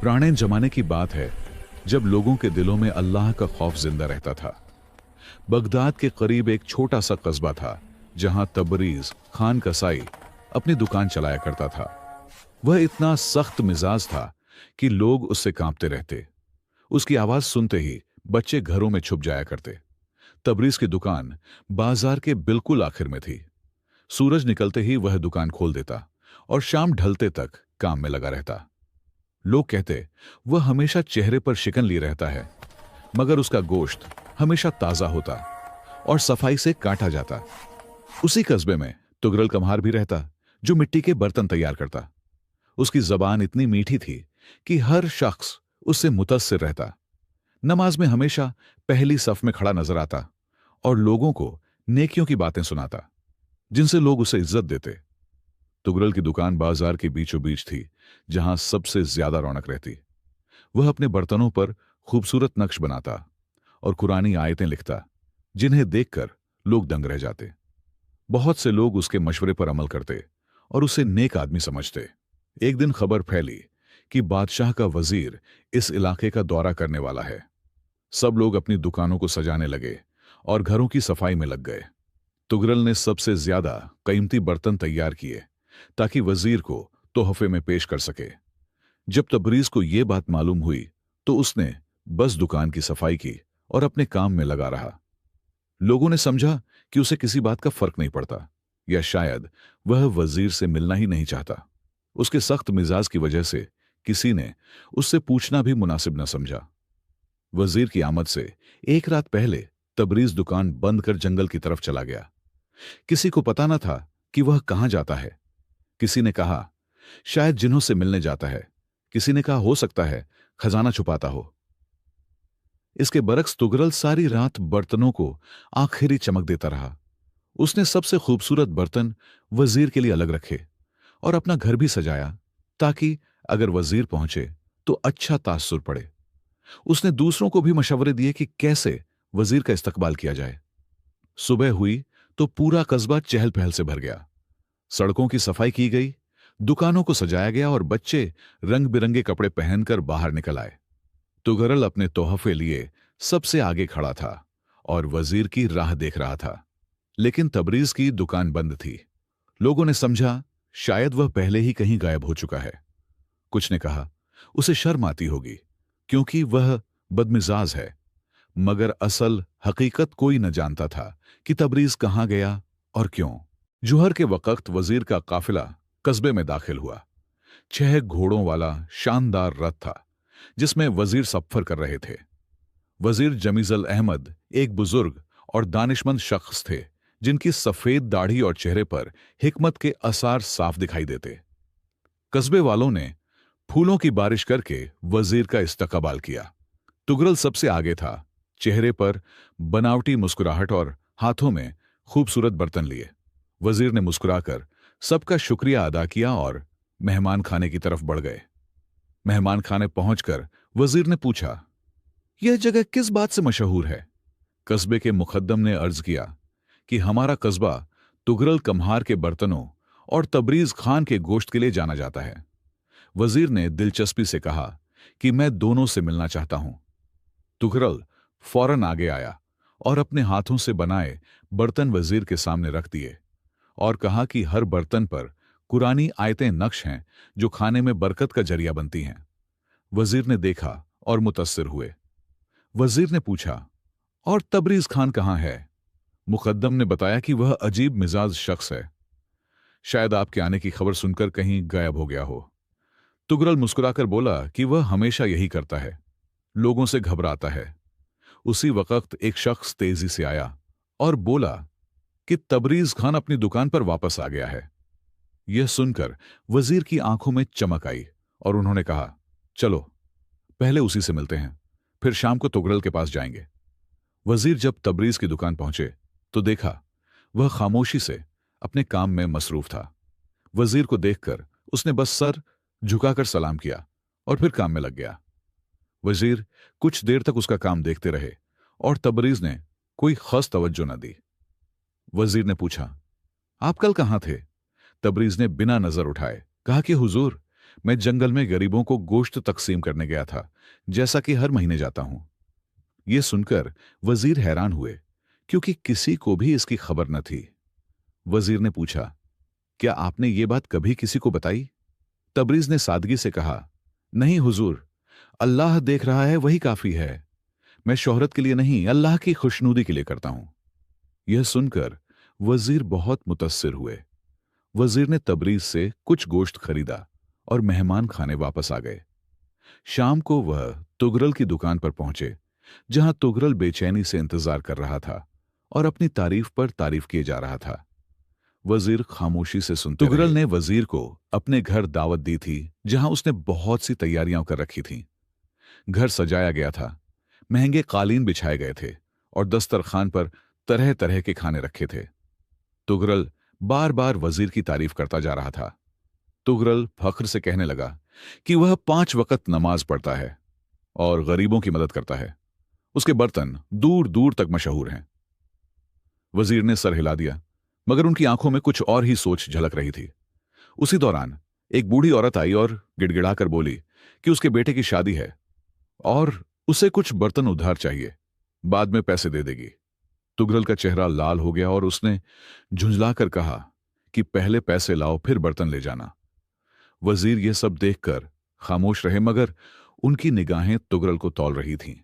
पुराने जमाने की बात है जब लोगों के दिलों में अल्लाह का खौफ जिंदा रहता था। बगदाद के करीब एक छोटा सा कस्बा था जहां तबरीज खान कसाई अपनी दुकान चलाया करता था। वह इतना सख्त मिजाज था कि लोग उससे कांपते रहते। उसकी आवाज सुनते ही बच्चे घरों में छुप जाया करते। तबरीज की दुकान बाजार के बिल्कुल आखिर में थी। सूरज निकलते ही वह दुकान खोल देता और शाम ढलते तक काम में लगा रहता। लोग कहते वह हमेशा चेहरे पर शिकन लिए रहता है, मगर उसका गोश्त हमेशा ताजा होता और सफाई से काटा जाता। उसी कस्बे में तुगरल कम्हार भी रहता जो मिट्टी के बर्तन तैयार करता। उसकी जबान इतनी मीठी थी कि हर शख्स उससे मुतस्सिर रहता। नमाज में हमेशा पहली सफ में खड़ा नजर आता और लोगों को नेकियों की बातें सुनाता जिनसे लोग उसे इज्जत देते। तुगरल की दुकान बाजार के बीचों बीच थी जहां सबसे ज्यादा रौनक रहती। वह अपने बर्तनों पर खूबसूरत नक्श बनाता और कुरानी आयतें लिखता जिन्हें देखकर लोग दंग रह जाते। बहुत से लोग उसके मशवरे पर अमल करते और उसे नेक आदमी समझते। एक दिन खबर फैली कि बादशाह का वजीर इस इलाके का दौरा करने वाला है। सब लोग अपनी दुकानों को सजाने लगे और घरों की सफाई में लग गए। तुगरल ने सबसे ज्यादा कीमती बर्तन तैयार किए ताकि वजीर को तोहफे में पेश कर सके। जब तबरीज को यह बात मालूम हुई तो उसने बस दुकान की सफाई की और अपने काम में लगा रहा। लोगों ने समझा कि उसे किसी बात का फर्क नहीं पड़ता, या शायद वह वजीर से मिलना ही नहीं चाहता। उसके सख्त मिजाज की वजह से किसी ने उससे पूछना भी मुनासिब न समझा। वजीर की आमद से एक रात पहले तबरीज दुकान बंद कर जंगल की तरफ चला गया। किसी को पता न था कि वह कहां जाता है। किसी ने कहा शायद जिन्हों से मिलने जाता है, किसी ने कहा हो सकता है खजाना छुपाता हो। इसके बरक्स तुगरल सारी रात बर्तनों को आखिरी चमक देता रहा। उसने सबसे खूबसूरत बर्तन वजीर के लिए अलग रखे और अपना घर भी सजाया ताकि अगर वजीर पहुंचे तो अच्छा तासुर पड़े। उसने दूसरों को भी मशवरे दिए कि कैसे वजीर का इस्तकबाल किया जाए। सुबह हुई तो पूरा कस्बा चहल पहल से भर गया। सड़कों की सफाई की गई, दुकानों को सजाया गया और बच्चे रंग बिरंगे कपड़े पहनकर बाहर निकल आए। तुगरल अपने तोहफे लिए सबसे आगे खड़ा था और वजीर की राह देख रहा था। लेकिन तबरीज की दुकान बंद थी। लोगों ने समझा शायद वह पहले ही कहीं गायब हो चुका है। कुछ ने कहा उसे शर्म आती होगी क्योंकि वह बदमिजाज है, मगर असल हकीकत कोई न जानता था कि तबरीज कहां गया और क्यों। जुहर के वक्त वजीर का काफिला कस्बे में दाखिल हुआ। 6 घोड़ों वाला शानदार रथ था जिसमें वजीर सफर कर रहे थे। वजीर जमीजल अहमद एक बुजुर्ग और दानिशमंद शख्स थे जिनकी सफेद दाढ़ी और चेहरे पर हिकमत के आसार साफ दिखाई देते। कस्बे वालों ने फूलों की बारिश करके वजीर का इस्तकबाल किया। तुगरल सबसे आगे था, चेहरे पर बनावटी मुस्कुराहट और हाथों में खूबसूरत बर्तन लिए। वजीर ने मुस्कुराकर सबका शुक्रिया अदा किया और मेहमान खाने की तरफ बढ़ गए। मेहमान खाने पहुंचकर वजीर ने पूछा यह जगह किस बात से मशहूर है। कस्बे के मुकद्दम ने अर्ज किया कि हमारा कस्बा तुगरल कम्हार के बर्तनों और तबरीज खान के गोश्त के लिए जाना जाता है। वजीर ने दिलचस्पी से कहा कि मैं दोनों से मिलना चाहता हूं। तुगरल फौरन आगे आया और अपने हाथों से बनाए बर्तन वजीर के सामने रख दिए और कहा कि हर बर्तन पर कुरानी आयतें नक्श हैं जो खाने में बरकत का जरिया बनती हैं। वजीर ने देखा और मुतस्सिर हुए। वजीर ने पूछा और तबरीज खान कहां है। मुकद्दम ने बताया कि वह अजीब मिजाज शख्स है, शायद आपके आने की खबर सुनकर कहीं गायब हो गया हो। तुगरल मुस्कुराकर बोला कि वह हमेशा यही करता है, लोगों से घबराता है। उसी वक्त एक शख्स तेजी से आया और बोला कि तबरीज खान अपनी दुकान पर वापस आ गया है। यह सुनकर वजीर की आंखों में चमक आई और उन्होंने कहा चलो पहले उसी से मिलते हैं, फिर शाम को तुगरल के पास जाएंगे। वजीर जब तबरीज की दुकान पहुंचे तो देखा वह खामोशी से अपने काम में मसरूफ था। वजीर को देखकर उसने बस सर झुकाकर सलाम किया और फिर काम में लग गया। वजीर कुछ देर तक उसका काम देखते रहे और तबरीज ने कोई खास तवज्जो न दी। वजीर ने पूछा आप कल कहां थे। तबरीज ने बिना नजर उठाए कहा कि हुजूर मैं जंगल में गरीबों को गोश्त तकसीम करने गया था, जैसा कि हर महीने जाता हूं। यह सुनकर वजीर हैरान हुए, क्योंकि किसी को भी इसकी खबर न थी। वजीर ने पूछा, क्या आपने ये बात कभी किसी को बताई? तबरीज ने सादगी से कहा, नहीं हुजूर, अल्लाह देख रहा है, वही काफी है। मैं शोहरत के लिए नहीं, अल्लाह की खुशनूदी के लिए करता हूं। यह सुनकर वजीर बहुत मुतस्सिर हुए। वजीर ने तबरीज से कुछ गोश्त खरीदा और मेहमान खाने वापस आ गए। शाम को वह तुगरल की दुकान पर पहुंचे, जहां तुगरल बेचैनी से इंतजार कर रहा था और अपनी तारीफ पर तारीफ किए जा रहा था। वजीर खामोशी से सुनते तुगरल ने वजीर को अपने घर दावत दी थी, जहां उसने बहुत सी तैयारियां कर रखी थीं। घर सजाया गया था, महंगे कालीन बिछाए गए थे और दस्तरखान पर तरह तरह के खाने रखे थे। तुगरल बार बार वजीर की तारीफ करता जा रहा था। तुगरल फख्र से कहने लगा कि वह 5 वक्त नमाज पढ़ता है और गरीबों की मदद करता है। उसके बर्तन दूर दूर तक मशहूर हैं। वजीर ने सर हिला दिया, मगर उनकी आंखों में कुछ और ही सोच झलक रही थी। उसी दौरान एक बूढ़ी औरत आई और गिड़गिड़ाकर बोली कि उसके बेटे की शादी है और उसे कुछ बर्तन उधार चाहिए, बाद में पैसे दे देगी। तुगरल का चेहरा लाल हो गया और उसने झुंझलाकर कहा कि पहले पैसे लाओ, फिर बर्तन ले जाना। वजीर यह सब देखकर खामोश रहे, मगर उनकी निगाहें तुगरल को तौल रही थीं।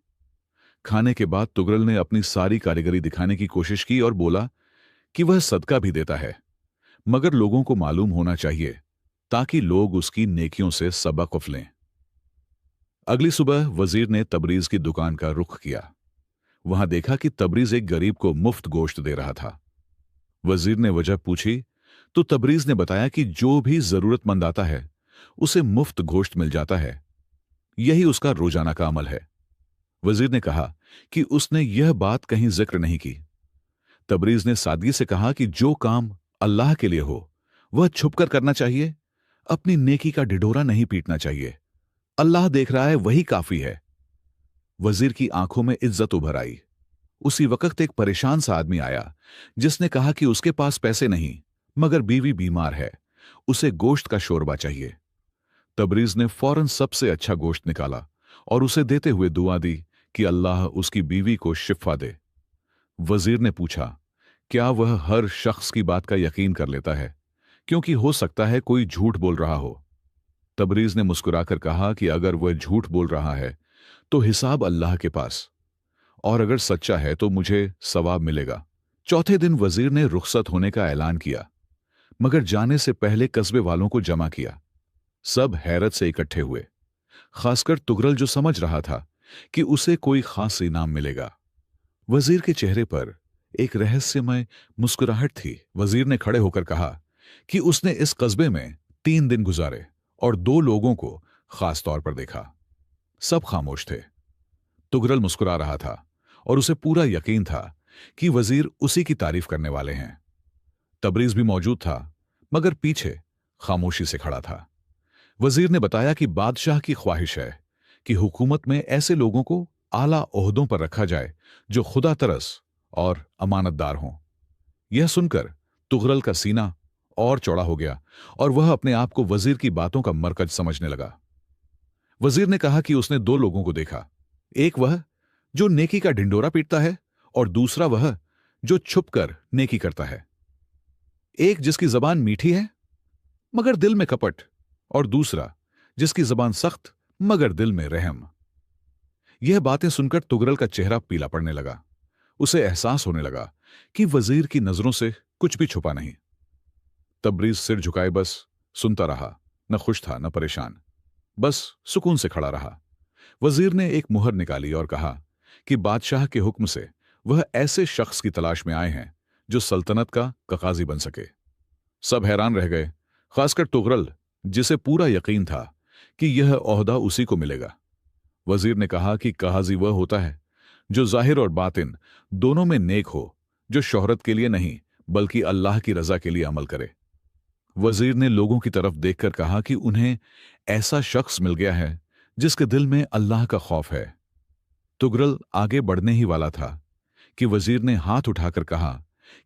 खाने के बाद तुगरल ने अपनी सारी कारीगरी दिखाने की कोशिश की और बोला कि वह सदका भी देता है, मगर लोगों को मालूम होना चाहिए ताकि लोग उसकी नेकियों से सबक लें। अगली सुबह वजीर ने तबरीज की दुकान का रुख किया। वहां देखा कि तबरीज एक गरीब को मुफ्त गोश्त दे रहा था। वजीर ने वजह पूछी तो तबरीज ने बताया कि जो भी जरूरतमंद आता है उसे मुफ्त गोश्त मिल जाता है, यही उसका रोजाना का अमल है। वजीर ने कहा कि उसने यह बात कहीं जिक्र नहीं की। तबरीज ने सादगी से कहा कि जो काम अल्लाह के लिए हो वह छुपकर करना चाहिए, अपनी नेकी का ढिढोरा नहीं पीटना चाहिए। अल्लाह देख रहा है, वही काफी है। वजीर की आंखों में इज्जत उभर आई। उसी वक्त एक परेशान सा आदमी आया, जिसने कहा कि उसके पास पैसे नहीं, मगर बीवी बीमार है, उसे गोश्त का शोरबा चाहिए। तबरीज ने फौरन सबसे अच्छा गोश्त निकाला और उसे देते हुए दुआ दी कि अल्लाह उसकी बीवी को शिफा दे। वजीर ने पूछा, क्या वह हर शख्स की बात का यकीन कर लेता है, क्योंकि हो सकता है कोई झूठ बोल रहा हो। तबरीज ने मुस्कुराकर कहा कि अगर वह झूठ बोल रहा है तो हिसाब अल्लाह के पास, और अगर सच्चा है तो मुझे सवाब मिलेगा। चौथे दिन वजीर ने रुखसत होने का ऐलान किया, मगर जाने से पहले कस्बे वालों को जमा किया। सब हैरत से इकट्ठे हुए, खासकर तुगरल, जो समझ रहा था कि उसे कोई खास इनाम मिलेगा। वजीर के चेहरे पर एक रहस्यमय मुस्कुराहट थी। वजीर ने खड़े होकर कहा कि उसने इस कस्बे में 3 दिन गुजारे और 2 लोगों को खास तौर पर देखा। सब खामोश थे। तुगरल मुस्कुरा रहा था और उसे पूरा यकीन था कि वजीर उसी की तारीफ करने वाले हैं। तबरीज भी मौजूद था, मगर पीछे खामोशी से खड़ा था। वजीर ने बताया कि बादशाह की ख्वाहिश है कि हुकूमत में ऐसे लोगों को आला ओहदों पर रखा जाए जो खुदा तरस और अमानतदार हों। यह सुनकर तुगरल का सीना और चौड़ा हो गया और वह अपने आप को वजीर की बातों का मरकज समझने लगा। वजीर ने कहा कि उसने 2 लोगों को देखा, एक वह जो नेकी का ढिंडोरा पीटता है और दूसरा वह जो छुपकर नेकी करता है। एक जिसकी जबान मीठी है मगर दिल में कपट, और दूसरा जिसकी जबान सख्त मगर दिल में रहम। यह बातें सुनकर तुगरल का चेहरा पीला पड़ने लगा। उसे एहसास होने लगा कि वजीर की नजरों से कुछ भी छुपा नहीं। तबरीज सिर झुकाए बस सुनता रहा, न खुश था न परेशान, बस सुकून से खड़ा रहा। वजीर ने एक मुहर निकाली और कहा कि बादशाह के हुक्म से वह ऐसे शख्स की तलाश में आए हैं जो सल्तनत का काजी बन सके। सब हैरान रह गए, खासकर तुगरल, जिसे पूरा यकीन था कि यह ओहदा उसी को मिलेगा। वजीर ने कहा कि काजी वह होता है जो जाहिर और बातिन दोनों में नेक हो, जो शोहरत के लिए नहीं बल्कि अल्लाह की रजा के लिए अमल करे। वजीर ने लोगों की तरफ देखकर कहा कि उन्हें ऐसा शख्स मिल गया है जिसके दिल में अल्लाह का खौफ है। तुगरल आगे बढ़ने ही वाला था कि वजीर ने हाथ उठाकर कहा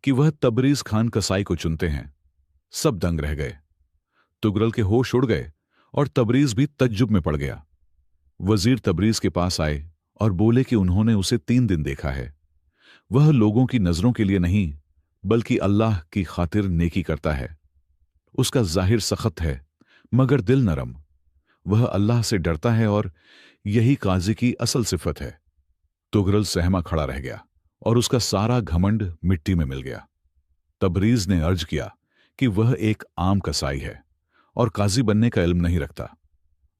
कि वह तबरीज खान कसाई को चुनते हैं। सब दंग रह गए। तुगरल के होश उड़ गए और तबरीज भी तज्जुब में पड़ गया। वजीर तबरीज के पास आए और बोले कि उन्होंने उसे 3 दिन देखा है। वह लोगों की नजरों के लिए नहीं बल्कि अल्लाह की खातिर नेकी करता है। उसका जाहिर सख्त है मगर दिल नरम। वह अल्लाह से डरता है और यही काजी की असल सिफत है। तुगरल सहमा खड़ा रह गया और उसका सारा घमंड मिट्टी में मिल गया। तबरीज ने अर्ज किया कि वह एक आम कसाई है और काजी बनने का इल्म नहीं रखता।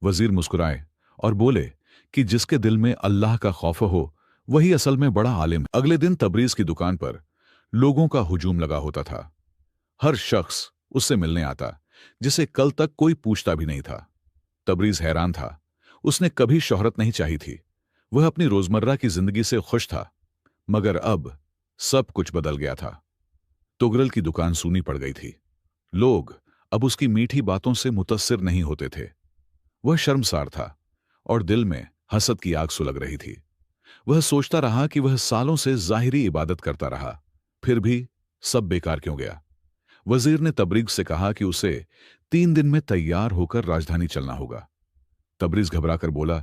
वजीर मुस्कुराए और बोले कि जिसके दिल में अल्लाह का खौफ हो वही असल में बड़ा आलिम है। अगले दिन तबरीज की दुकान पर लोगों का हुजूम लगा होता था। हर शख्स उससे मिलने आता जिसे कल तक कोई पूछता भी नहीं था। तबरीज हैरान था। उसने कभी शोहरत नहीं चाही थी। वह अपनी रोजमर्रा की जिंदगी से खुश था। मगर अब सब कुछ बदल गया था। तुगरल की दुकान सूनी पड़ गई थी। लोग अब उसकी मीठी बातों से मुतस्सिर नहीं होते थे। वह शर्मसार था और दिल में हसद की आग सुलग रही थी। वह सोचता रहा कि वह सालों से जाहिरी इबादत करता रहा, फिर भी सब बेकार क्यों गया। वजीर ने तबरीज से कहा कि उसे 3 दिन में तैयार होकर राजधानी चलना होगा। तबरीज घबराकर बोला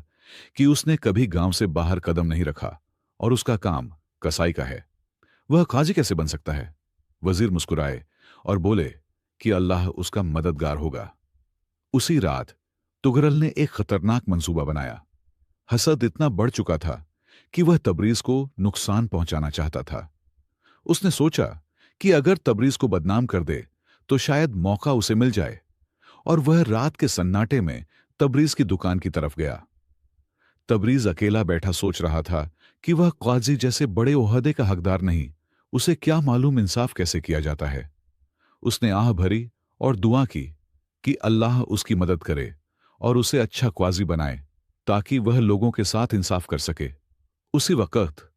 कि उसने कभी गांव से बाहर कदम नहीं रखा और उसका काम कसाई का है। वह काजी कैसे बन सकता है? वजीर मुस्कुराए और बोले कि अल्लाह उसका मददगार होगा। उसी रात तुगरल ने एक खतरनाक मंसूबा बनाया। हसद इतना बढ़ चुका था कि वह तबरीज को नुकसान पहुंचाना चाहता था। उसने सोचा कि अगर तबरीज को बदनाम कर दे तो शायद मौका उसे मिल जाए, और वह रात के सन्नाटे में तबरीज की दुकान की तरफ गया। तबरीज अकेला बैठा सोच रहा था कि वह काजी जैसे बड़े ओहदे का हकदार नहीं, उसे क्या मालूम इंसाफ कैसे किया जाता है। उसने आह भरी और दुआ की कि अल्लाह उसकी मदद करे और उसे अच्छा क्वाजी बनाए ताकि वह लोगों के साथ इंसाफ कर सके। उसी वक्त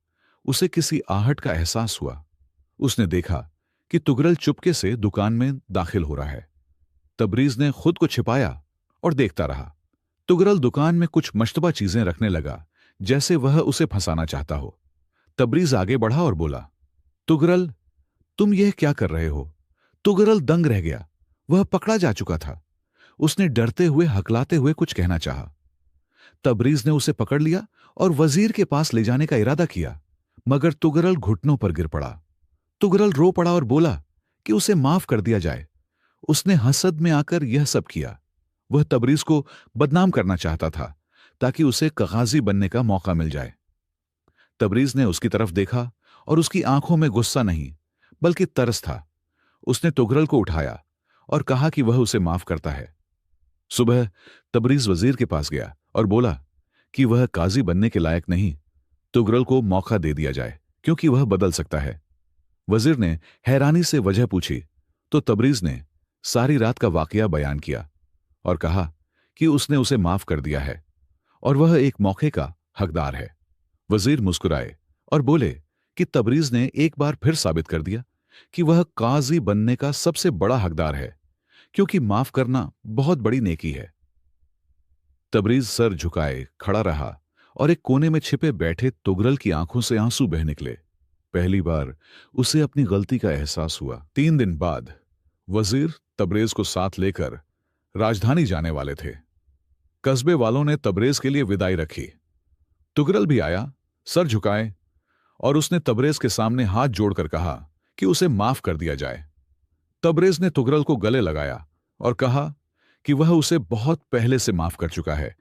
उसे किसी आहट का एहसास हुआ। उसने देखा कि तुगरल चुपके से दुकान में दाखिल हो रहा है। तबरीज ने खुद को छिपाया और देखता रहा। तुगरल दुकान में कुछ मशतबा चीजें रखने लगा जैसे वह उसे फंसाना चाहता हो। तबरीज आगे बढ़ा और बोला, तुगरल, तुम यह क्या कर रहे हो? तुगरल दंग रह गया। वह पकड़ा जा चुका था। उसने डरते हुए हकलाते हुए कुछ कहना चाहा। तबरीज ने उसे पकड़ लिया और वजीर के पास ले जाने का इरादा किया, मगर तुगरल घुटनों पर गिर पड़ा। तुगरल रो पड़ा और बोला कि उसे माफ कर दिया जाए। उसने हसद में आकर यह सब किया। वह तबरीज को बदनाम करना चाहता था ताकि उसे काजी बनने का मौका मिल जाए। तबरीज ने उसकी तरफ देखा और उसकी आंखों में गुस्सा नहीं बल्कि तरस था। उसने तुगरल को उठाया और कहा कि वह उसे माफ करता है। सुबह तबरीज वजीर के पास गया और बोला कि वह काजी बनने के लायक नहीं, तुगरल को मौका दे दिया जाए क्योंकि वह बदल सकता है। वजीर ने हैरानी से वजह पूछी तो तबरीज ने सारी रात का वाकया बयान किया और कहा कि उसने उसे माफ कर दिया है और वह एक मौके का हकदार है। वजीर मुस्कुराए और बोले कि तबरीज ने एक बार फिर साबित कर दिया कि वह काजी बनने का सबसे बड़ा हकदार है, क्योंकि माफ करना बहुत बड़ी नेकी है। तबरीज सर झुकाए खड़ा रहा और एक कोने में छिपे बैठे तुगरल की आंखों से आंसू बह निकले। पहली बार उसे अपनी गलती का एहसास हुआ। 3 दिन बाद वजीर तबरेज को साथ लेकर राजधानी जाने वाले थे। कस्बे वालों ने तबरेज के लिए विदाई रखी। तुगरल भी आया, सर झुकाए, और उसने तबरेज के सामने हाथ जोड़कर कहा कि उसे माफ कर दिया जाए। तबरेज ने तुगरल को गले लगाया और कहा कि वह उसे बहुत पहले से माफ कर चुका है,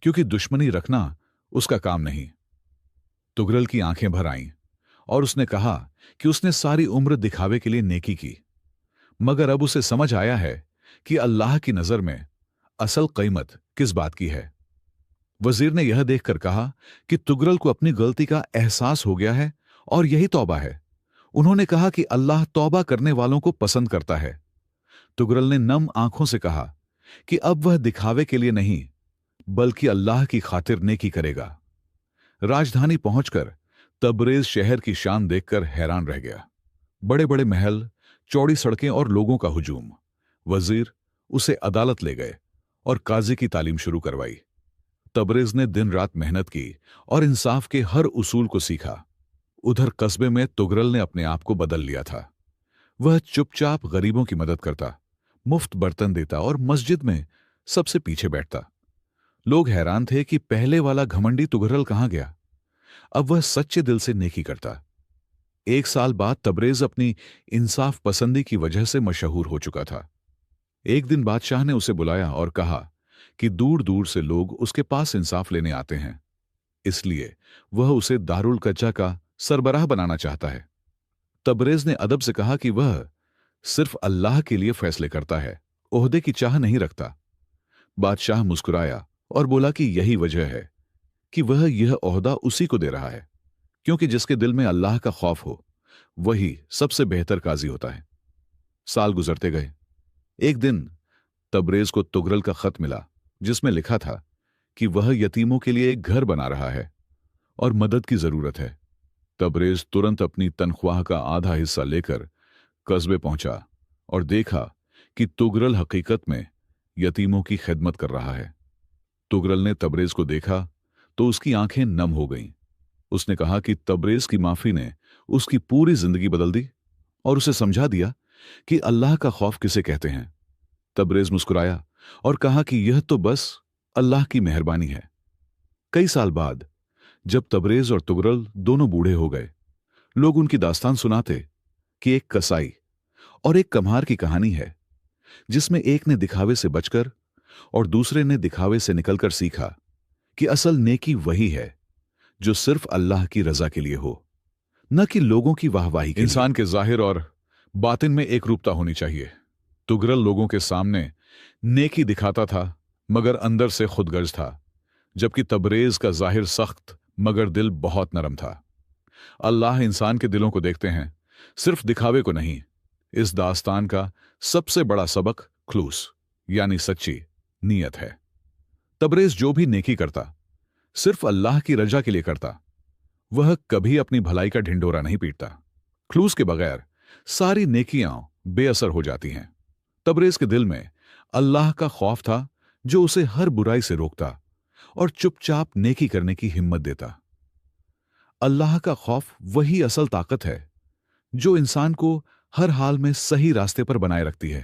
क्योंकि दुश्मनी रखना उसका काम नहीं। तुगरल की आंखें भर आईं और उसने कहा कि उसने सारी उम्र दिखावे के लिए नेकी की, मगर अब उसे समझ आया है कि अल्लाह की नजर में असल कीमत किस बात की है। वजीर ने यह देखकर कहा कि तुगरल को अपनी गलती का एहसास हो गया है और यही तौबा है। उन्होंने कहा कि अल्लाह तौबा करने वालों को पसंद करता है। तुगरल ने नम आंखों से कहा कि अब वह दिखावे के लिए नहीं बल्कि अल्लाह की खातिर नेकी करेगा। राजधानी पहुंचकर तबरेज शहर की शान देखकर हैरान रह गया। बड़े बड़े महल, चौड़ी सड़कें और लोगों का हुजूम। वजीर उसे अदालत ले गए और काजी की तालीम शुरू करवाई। तबरेज ने दिन रात मेहनत की और इंसाफ के हर उसूल को सीखा। उधर कस्बे में तुगरल ने अपने आप को बदल लिया था। वह चुपचाप गरीबों की मदद करता, मुफ्त बर्तन देता और मस्जिद में सबसे पीछे बैठता। लोग हैरान थे कि पहले वाला घमंडी तुगरल कहां गया। अब वह सच्चे दिल से नेकी करता। एक साल बाद तबरेज अपनी इंसाफ पसंदी की वजह से मशहूर हो चुका था। एक दिन बादशाह ने उसे बुलाया और कहा कि दूर दूर से लोग उसके पास इंसाफ लेने आते हैं, इसलिए वह उसे दारुल कच्चा का सरबराह बनाना चाहता है। तबरेज ने अदब से कहा कि वह सिर्फ अल्लाह के लिए फैसले करता है, ओहदे की चाह नहीं रखता। बादशाह मुस्कुराया और बोला कि यही वजह है कि वह यह ओहदा उसी को दे रहा है, क्योंकि जिसके दिल में अल्लाह का खौफ हो वही सबसे बेहतर काजी होता है। साल गुजरते गए। एक दिन तबरेज को तुगरल का खत मिला, जिसमें लिखा था कि वह यतीमों के लिए एक घर बना रहा है और मदद की जरूरत है। तबरेज तुरंत अपनी तनख्वाह का आधा हिस्सा लेकर कस्बे पहुंचा और देखा कि तुगरल हकीकत में यतीमों की खिदमत कर रहा है। तुगरल ने तबरेज को देखा तो उसकी आंखें नम हो गईं। उसने कहा कि तबरेज की माफी ने उसकी पूरी जिंदगी बदल दी और उसे समझा दिया कि अल्लाह का खौफ किसे कहते हैं। तबरेज मुस्कुराया और कहा कि यह तो बस अल्लाह की मेहरबानी है। कई साल बाद जब तबरेज और तुगरल दोनों बूढ़े हो गए, लोग उनकी दास्तान सुनाते कि एक कसाई और एक कम्हार की कहानी है, जिसमें एक ने दिखावे से बचकर और दूसरे ने दिखावे से निकलकर सीखा कि असल नेकी वही है जो सिर्फ अल्लाह की रजा के लिए हो, न कि लोगों की वाहवाही के लिए। इंसान के जाहिर और बातिन में एक रूपता होनी चाहिए। तुगरल लोगों के सामने नेकी दिखाता था मगर अंदर से खुदगर्ज था, जबकि तबरेज का जाहिर सख्त मगर दिल बहुत नरम था। अल्लाह इंसान के दिलों को देखते हैं, सिर्फ दिखावे को नहीं। इस दास्तान का सबसे बड़ा सबक खुलूस यानी सच्ची नीयत है। तबरेज जो भी नेकी करता सिर्फ अल्लाह की रजा के लिए करता। वह कभी अपनी भलाई का ढिंढोरा नहीं पीटता। खुलूस के बगैर सारी नेकियां बेअसर हो जाती हैं। तबरेज के दिल में अल्लाह का खौफ था, जो उसे हर बुराई से रोकता और चुपचाप नेकी करने की हिम्मत देता। अल्लाह का खौफ वही असल ताकत है जो इंसान को हर हाल में सही रास्ते पर बनाए रखती है।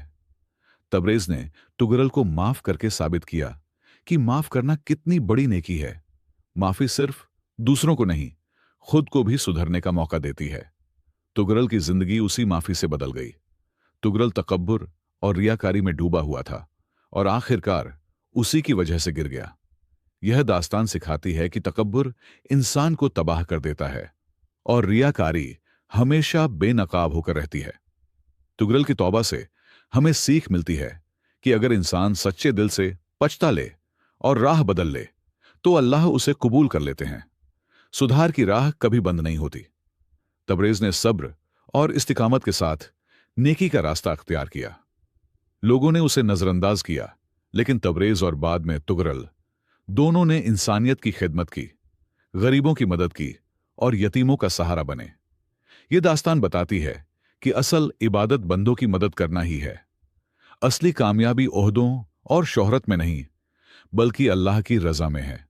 तबरेज ने तुगरल को माफ करके साबित किया कि माफ करना कितनी बड़ी नेकी है। माफी सिर्फ दूसरों को नहीं, खुद को भी सुधरने का मौका देती है। तुगरल की जिंदगी उसी माफी से बदल गई। तुगरल तकब्बुर और रियाकारी में डूबा हुआ था और आखिरकार उसी की वजह से गिर गया। यह दास्तान सिखाती है कि तकब्बुर इंसान को तबाह कर देता है और रियाकारी हमेशा बेनकाब होकर रहती है। तुगरल की तौबा से हमें सीख मिलती है कि अगर इंसान सच्चे दिल से पछता ले और राह बदल ले तो अल्लाह उसे कबूल कर लेते हैं। सुधार की राह कभी बंद नहीं होती। तबरेज ने सब्र और इस्तिकामत के साथ नेकी का रास्ता अख्तियार किया। लोगों ने उसे नजरअंदाज किया, लेकिन तबरेज और बाद में तुगरल दोनों ने इंसानियत की खिदमत की, गरीबों की मदद की और यतीमों का सहारा बने। यह दास्तान बताती है कि असल इबादत बंदों की मदद करना ही है। असली कामयाबी ओहदों और शोहरत में नहीं, बल्कि अल्लाह की रजा में है।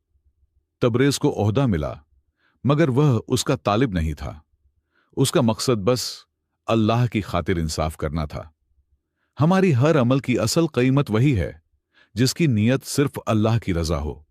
तबरेज को ओहदा मिला, मगर वह उसका तालिब नहीं था। उसका मकसद बस अल्लाह की खातिर इंसाफ करना था। हमारी हर अमल की असल कीमत वही है जिसकी नीयत सिर्फ अल्लाह की रजा हो।